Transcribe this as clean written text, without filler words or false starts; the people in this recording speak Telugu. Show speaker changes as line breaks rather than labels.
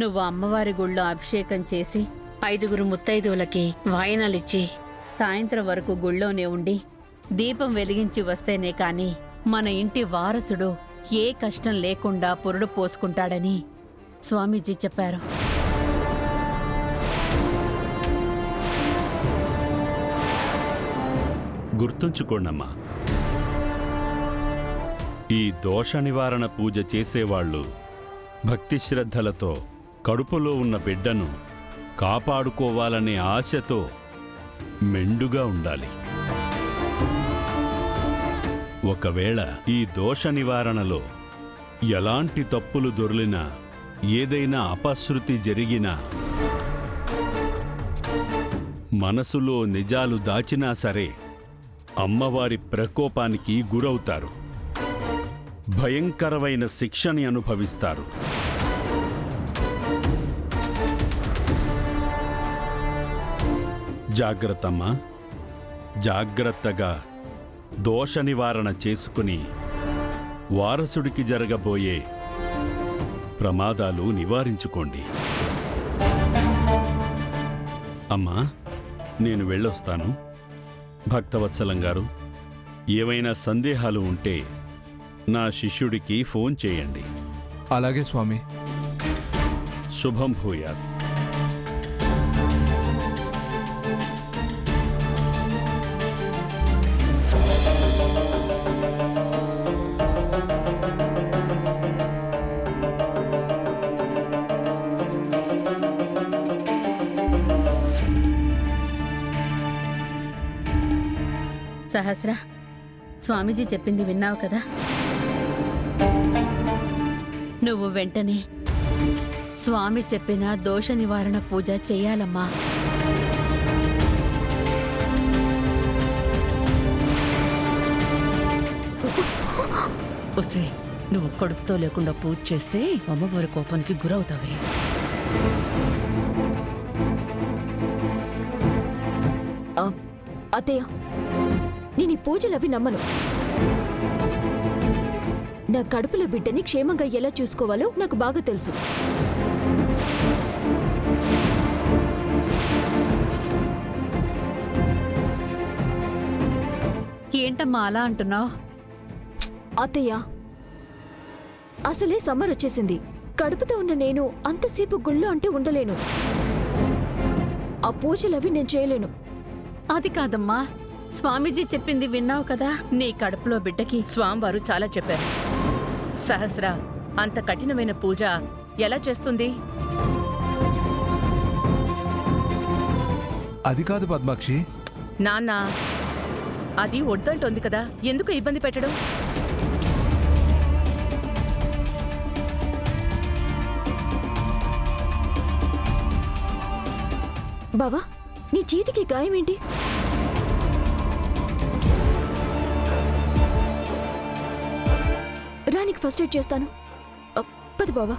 నువ్వు అమ్మవారి గుళ్ళో అభిషేకం చేసి 5 ముత్తైదువులకి వాయనాలిచ్చి సాయంత్రం వరకు గుళ్ళోనే ఉండి దీపం వెలిగించి వస్తేనే కాని మన ఇంటి వారసుడు ఏ కష్టం లేకుండా పురుడు పోసుకుంటాడని స్వామీజీ చెప్పారు.
గుర్తుంచుకోండమ్మా, ఈ దోష నివారణ పూజ చేసేవాళ్లు భక్తి శ్రద్ధలతో కడుపులో ఉన్న బిడ్డను కాపాడుకోవాలనే ఆశతో మెండుగా ఉండాలి. ఒకవేళ ఈ దోష నివారణలో ఎలాంటి తప్పులు దొర్లినా, ఏదైనా అపశృతి జరిగినా, మనసులో నిజాలు దాచినా సరే అమ్మవారి ప్రకోపానికి గురవుతారు. భయంకరమైన శిక్షని అనుభవిస్తారు. జాగ్రత్తమ్మా, జాగ్రత్తగా దోష నివారణ చేసుకుని వారసుడికి జరగబోయే ప్రమాదాలు నివారించుకోండి. అమ్మా, నేను వెళ్ళొస్తాను. భక్తవత్సలం గారు, ఏవైనా సందేహాలు ఉంటే నా శిష్యుడికి ఫోన్ చేయండి.
అలాగే స్వామి.
శుభం భూయాత్.
సహస్ర, స్వామీజీ చెప్పింది విన్నావు కదా? నువ్వు వెంటనే స్వామి చెప్పిన దోష నివారణ పూజ చెయ్యాలమ్మా.
ఉసి, నువ్వు కడుపుతో లేకుండా పూజ చేస్తే అమ్మవారి కోపానికి గురవుతావే.
అత్తయ్య, నేను ఈ పూజలవి నమ్మను. నా కడుపులో బిడ్డని క్షేమంగా ఎలా చూసుకోవాలో నాకు బాగా తెలుసు.
ఏంటమ్మా అలా అంటున్నావు?
అత్తయ్య, అసలే సమ్మర్ వచ్చేసింది. కడుపుతో ఉన్న నేను అంతసేపు గుళ్ళో అంటే ఉండలేను. ఆ పూజలవి నేను చేయలేను.
అది కాదమ్మా, స్వామీజీ చెప్పింది విన్నావు కదా? నీ కడుపులో బిడ్డకి
స్వామివారు చాలా చెప్పారు. సహస్ర అంత కఠినమైన పూజ ఎలా చేస్తుంది?
అది కాదు పద్మాక్షి.
నాన్న, అది వద్దంటోంది కదా, ఎందుకు ఇబ్బంది పెట్టడం?
బావా, నీ చేతికి గాయమేంటి? రానికి ఫస్ట్ ఎయిడ్ చేస్తాను. పద బావా.